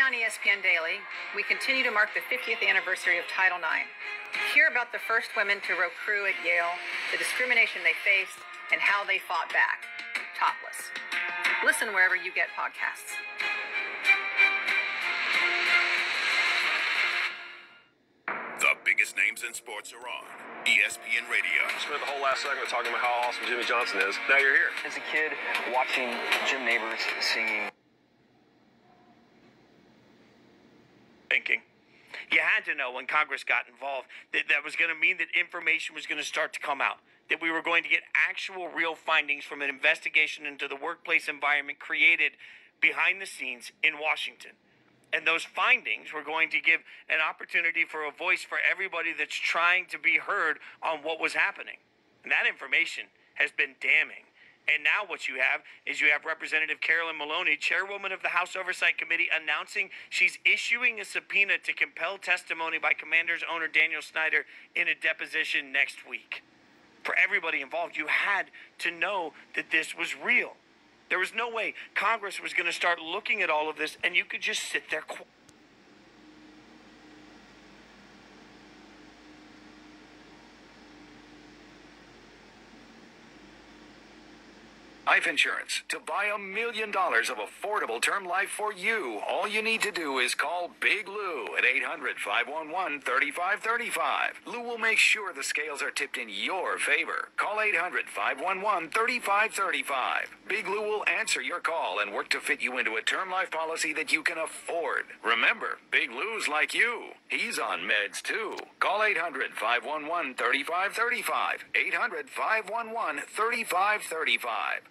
Today on ESPN Daily, we continue to mark the 50th anniversary of Title IX. Hear about the first women to row crew at Yale, the discrimination they faced, and how they fought back, topless. Listen wherever you get podcasts. The biggest names in sports are on ESPN Radio. Spent the whole last segment talking about how awesome Jimmy Johnson is. Now you're here. As a kid, watching Jim Nabors singing. Thinking. You had to know when Congress got involved that was going to mean that information was going to start to come out, that we were going to get actual real findings from an investigation into the workplace environment created behind the scenes in Washington. And those findings were going to give an opportunity for a voice for everybody that's trying to be heard on what was happening. And that information has been damning. And now what you have is you have Representative Carolyn Maloney, chairwoman of the House Oversight Committee, announcing she's issuing a subpoena to compel testimony by Commanders owner Daniel Snyder in a deposition next week. For everybody involved, you had to know that this was real. There was no way Congress was going to start looking at all of this and you could just sit there quiet. Life insurance. To buy $1 million of affordable term life for you, all you need to do is call Big Lou at 800-511-3535. Lou will make sure the scales are tipped in your favor. Call 800-511-3535. Big Lou will answer your call and work to fit you into a term life policy that you can afford. Remember, Big Lou's like you. He's on meds too. Call 800-511-3535. 800-511-3535.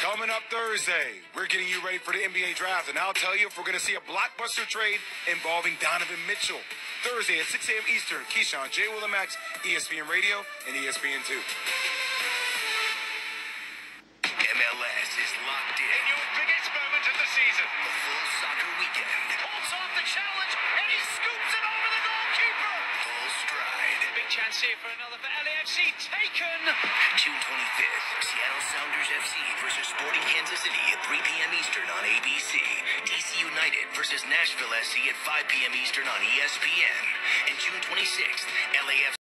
Coming up Thursday, we're getting you ready for the NBA draft, and I'll tell you if we're going to see a blockbuster trade involving Donovan Mitchell. Thursday at 6 a.m. Eastern, Keyshawn, J. Willimax, ESPN Radio, and ESPN2. MLS is locked in. In your biggest moment of the season. The full soccer weekend. Holds off the challenge, and he scoops it over the goalkeeper. Full stride. Big chance here for another for LAFC. Taken. June 25th, Seattle Sounders FC versus Sporting Kansas City at 3 p.m. Eastern on ABC. DC United versus Nashville SC at 5 p.m. Eastern on ESPN. And June 26th, LAFC